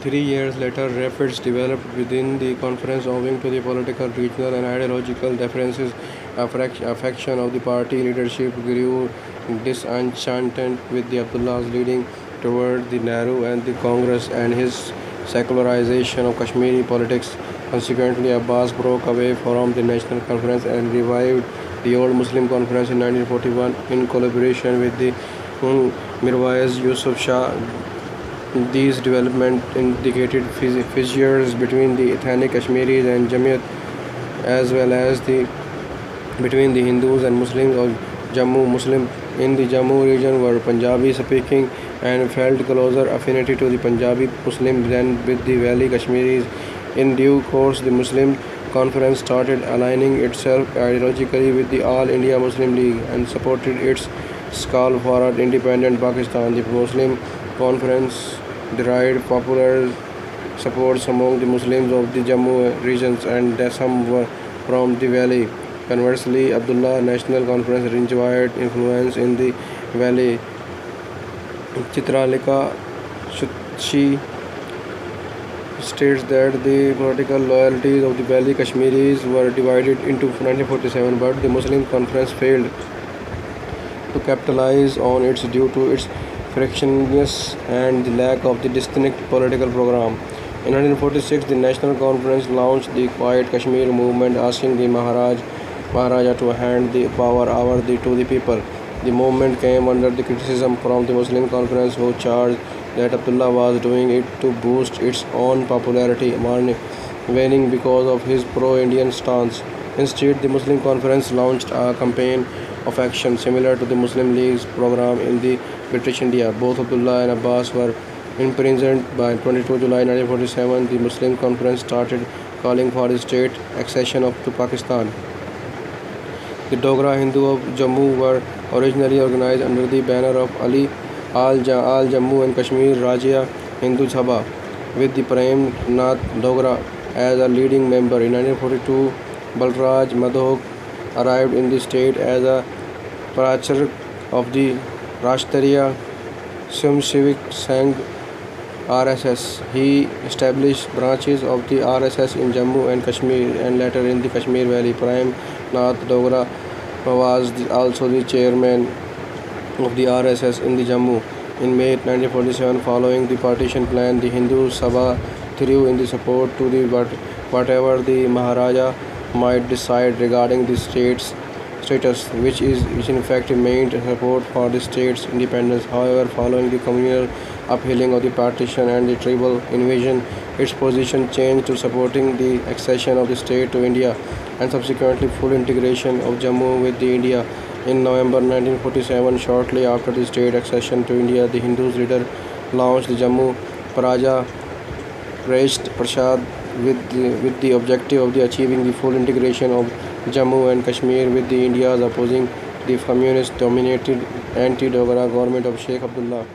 3 years later, rifts developed within the conference owing to the political, regional, and ideological differences. Affection of the party leadership grew disenchanted with the Abdullah's leading toward the Nehru and the Congress and his secularization of Kashmiri politics. Consequently, Abbas broke away from the National Conference and revived the Old Muslim Conference in 1941 in collaboration with the Mirwais Yusuf Shah. These developments indicated fissures between the ethnic Kashmiris and Jamiat, as well as between the Hindus and Muslims of Jammu. Muslims in the Jammu region were Punjabi speaking and felt closer affinity to the Punjabi Muslims than with the Valley Kashmiris. In due course, the Muslim Conference started aligning itself ideologically with the All India Muslim League and supported its call for an independent Pakistan. The Muslim Conference derived popular support among the Muslims of the Jammu regions and some were from the Valley. Conversely, Abdullah National Conference enjoyed influence in the Valley. Chitralika Shutchi states that the political loyalties of the Valley Kashmiris were divided into 1947, but the Muslim Conference failed to capitalize on its due to its fractiousness and the lack of the distinct political program. In 1946, the National Conference launched the Quiet Kashmir movement, asking the Maharaja to hand the power over to the people. The movement came under the criticism from the Muslim Conference, who charged that Abdullah was doing it to boost its own popularity, waning because of his pro-Indian stance. Instead, the Muslim Conference launched a campaign of action similar to the Muslim League's program in the British India. Both Abdullah and Abbas were imprisoned. By 22 July 1947, the Muslim Conference started calling for state accession to Pakistan. The Dogra Hindu of Jammu were originally organized under the banner of Ali Al Jammu and Kashmir Rajya Hindu Sabha, with the Prem Nath Dogra as a leading member. In 1942, Balraj Madhok arrived in the state as a pracharya of the Rashtriya Swayamsevak Sangh (RSS). He established branches of the RSS in Jammu and Kashmir and later in the Kashmir Valley. Prem Nath Dogra was also the chairman of the RSS in the Jammu. In May 1947, following the partition plan, the Hindu Sabha threw in the support to the whatever the Maharaja might decide regarding the state's status, which in fact meant support for the state's independence. However, following the communal uphealing of the partition and the tribal invasion, its position changed to supporting the accession of the state to India and subsequently full integration of Jammu with the India. In November 1947, shortly after the state accession to India, the Hindus leader launched the Jammu Praja Parishad with the objective of achieving the full integration of Jammu and Kashmir with the India's opposing the communist-dominated anti-Dogra government of Sheikh Abdullah.